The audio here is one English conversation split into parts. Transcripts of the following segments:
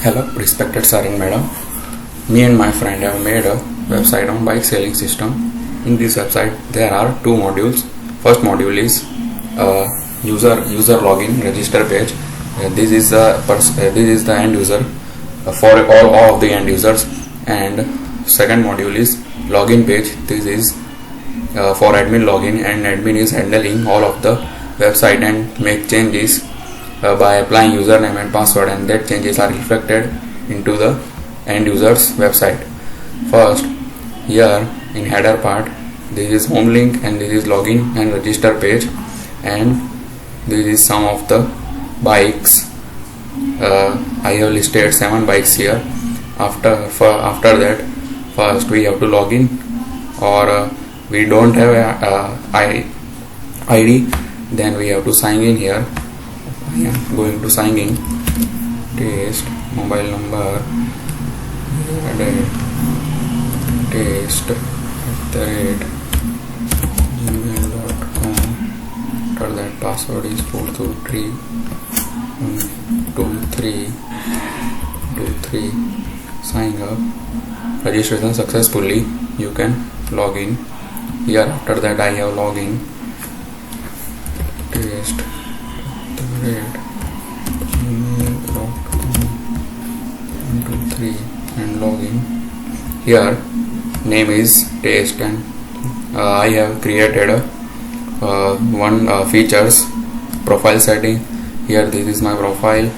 Hello, respected sir and madam. Me and my friend have made a website on bike selling system. In this website, there are two modules. First module is user login register page. This is the end user for all of the end users. And second module is login page. This is for admin login, and admin is handling all of the website and make changes by applying username and password, and that changes are reflected into the end user's website. First, here in header part, this is home link and this is login and register page, and this is some of the bikes. I have listed 7 bikes here. After that, first we have to log in, or we don't have a ID, then we have to sign in here. I am going to sign in. Test mobile number, test@gmail.com. After that, password is 423. Sign up. Registration successfully. You can log in here. After that, I have login. Test@gmail.com and login. Here name is test, and I have created one features profile setting. Here this is my profile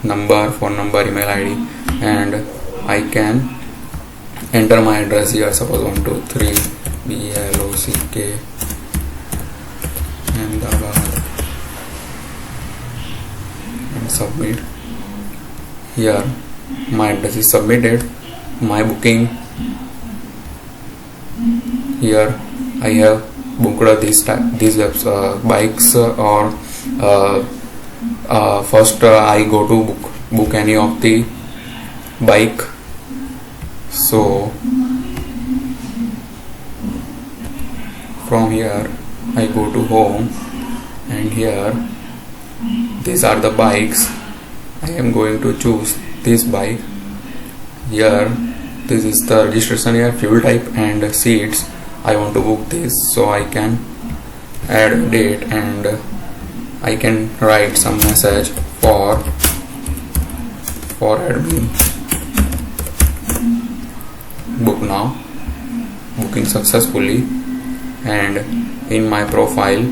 number, phone number, email ID, and I can enter my address here. Suppose 123 BLOCK Ahmedabad, and submit. Here my address is submitted. My booking, here I have booked these bikes, or first I go to book any of the bike. So from here I go to home, and here these are the bikes. I am going to choose this bike. Here this is the registration, here fuel type and seats. I want to book this, so I can add a date, and I can write some message for admin. Book now, booking successfully. And in my profile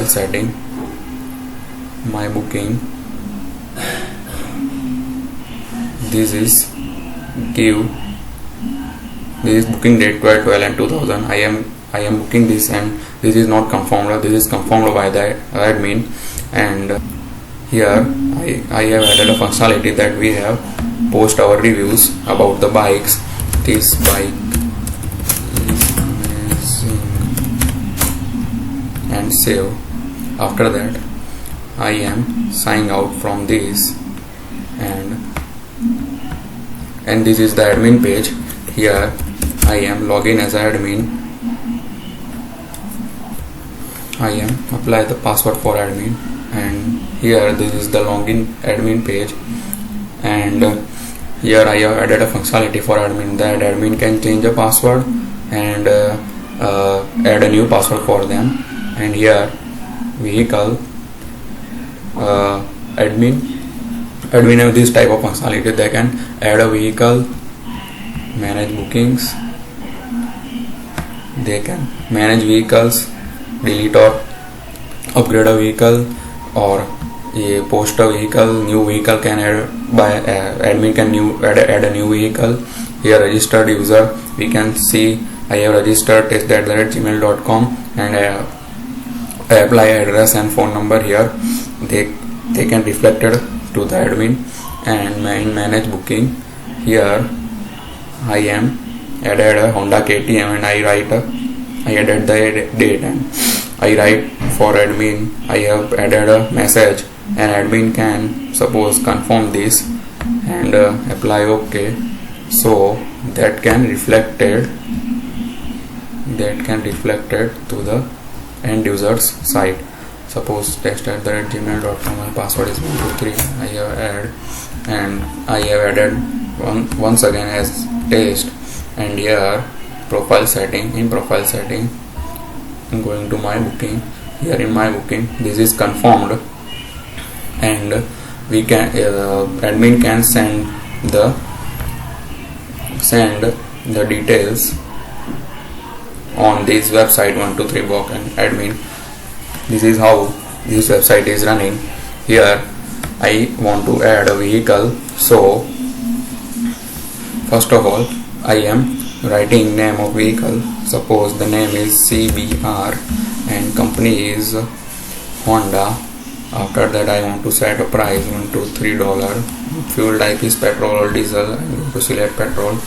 setting, my booking, this is booking date 12/12/2000. I am booking this, and this is not confirmed. This is confirmed by the admin. And here I have added a functionality that we have post our reviews about the bikes. This bike is amazing, and save. After that, I am signing out from this, and this is the admin page. Here I am login as admin. I am apply the password for admin, and here this is the login admin page. And here I have added a functionality for admin that admin can change a password and add a new password for them. And here vehicle, admin have this type of functionality. They can add a vehicle, manage bookings, they can manage vehicles, delete or upgrade a vehicle, or post a vehicle. New vehicle can add by admin can add a new vehicle. Here registered user, we can see I have registered test@gmail.com, and I apply address and phone number here. They can reflected to the admin. And in manage booking, here I am added a Honda KTM, and I added the date, and I write for admin. I have added a message, and admin can suppose confirm this and apply OK. So that can reflected to the end user's site. Suppose test@gmail.com, my password is 123. I have added, and I have added once again as test. And here profile setting, in profile setting I'm going to my booking. Here in my booking this is confirmed, and we can admin can send the details on this website 123box and admin. This is how this website is running. Here I want to add a vehicle, so first of all I am writing name of vehicle. Suppose the name is CBR and company is Honda. After that I want to set a price $1 to $3. Fuel type is petrol or diesel. I'm going to select petrol,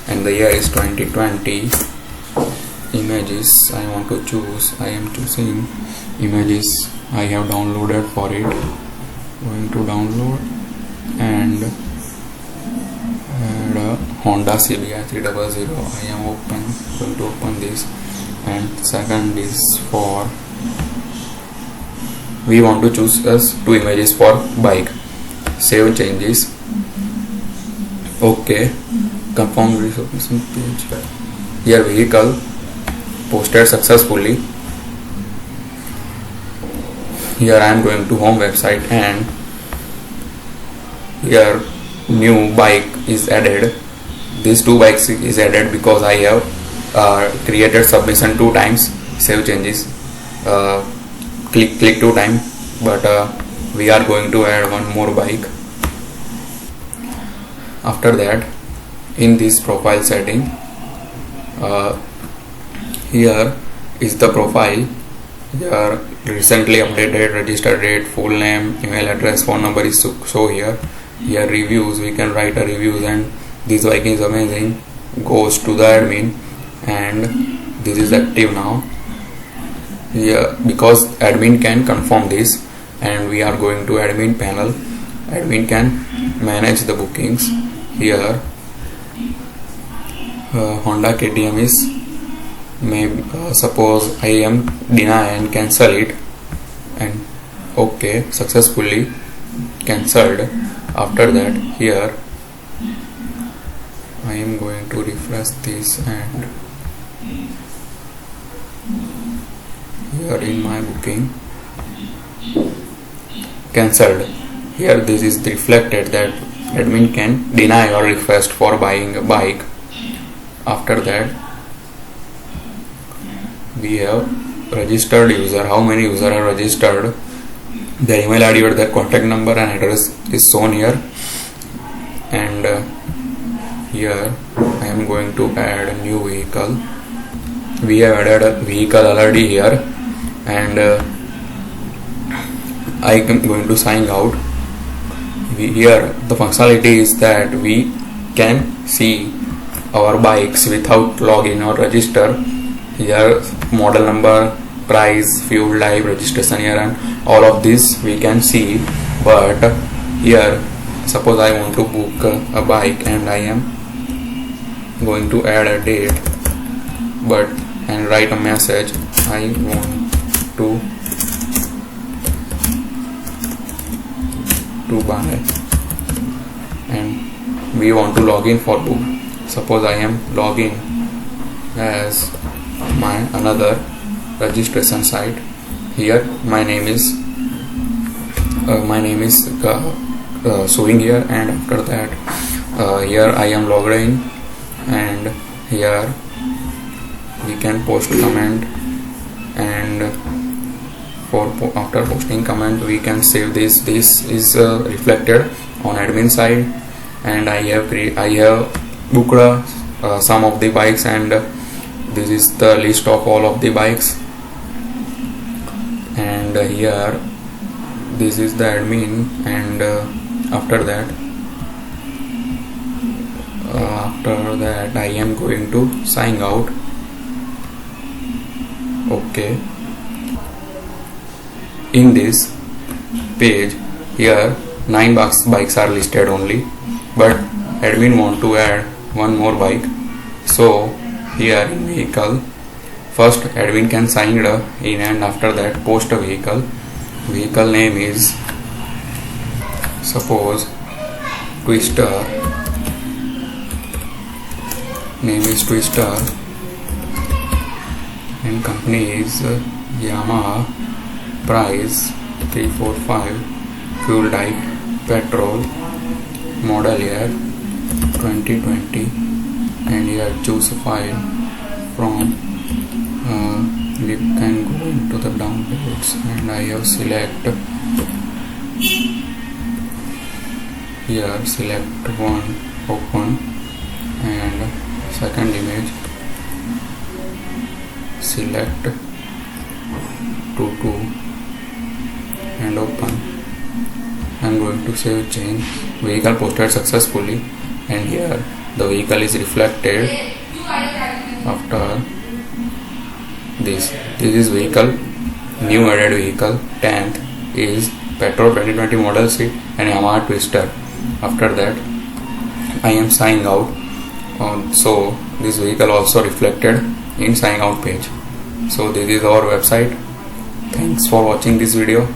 and the year is 2020. Images I want to choose. I am choosing images I have downloaded for it. Going to download and add a Honda CBR 300. I am going to open this, and second is for we want to choose as 2 images for bike. Save changes. Okay. Confirm resubmission page. Here vehicle posted successfully. Here I am going to home website, and here new bike is added. These 2 bikes is added because I have created submission 2 times. Save changes. Click 2 times, but we are going to add 1 more bike. After that, in this profile setting, here is the profile. Here recently updated, registered date, full name, email address, phone number is show here. Here reviews, we can write a reviews, and this bike is amazing, goes to the admin, and this is active now. Here because admin can confirm this, and we are going to admin panel. Admin can manage the bookings. Here Honda KTM is maybe suppose I am deny and cancel it, and okay, successfully cancelled. After that, here I am going to refresh this, and here in my booking cancelled. Here this is reflected that admin can deny your request for buying a bike. After that, we have registered user. How many users are registered? The email ID or the contact number and address is shown here, and here I am going to add a new vehicle. We have added a vehicle already here, and I am going to sign out. Here the functionality is that we can see our bikes without login or register. Here model number, price, fuel type, registration year, and all of this we can see. But here suppose I want to book a bike, and I am going to add a date and write a message. I want to buy, and we want to log in for book. Suppose I am logging as my another registration site. Here my name is showing here, and after that here I am logged in, and here we can post comment, and after posting comment we can save this. This is reflected on admin side, and I have booked some of the bikes, and this is the list of all of the bikes. And here this is the admin, and after that I am going to sign out. Okay. In this page, here 9 bikes are listed only, but admin want to add 1 more bike. So here in vehicle, first admin can sign in, and after that post a vehicle. vehicle name is suppose Twister, name is Twister, and company is Yamaha, price 345, fuel type petrol, model year 2020, and here choose a file from we can go into the downloads, and I have select here, select one, open, and second image, select to and open. I am going to save change. Vehicle posted successfully, and here the vehicle is reflected after this. This is vehicle, new added vehicle, 10th is petrol 2020 model seat and Yamaha Twister. After that I am signing out, so this vehicle also reflected in sign out page. So this is our website. Thanks for watching this video.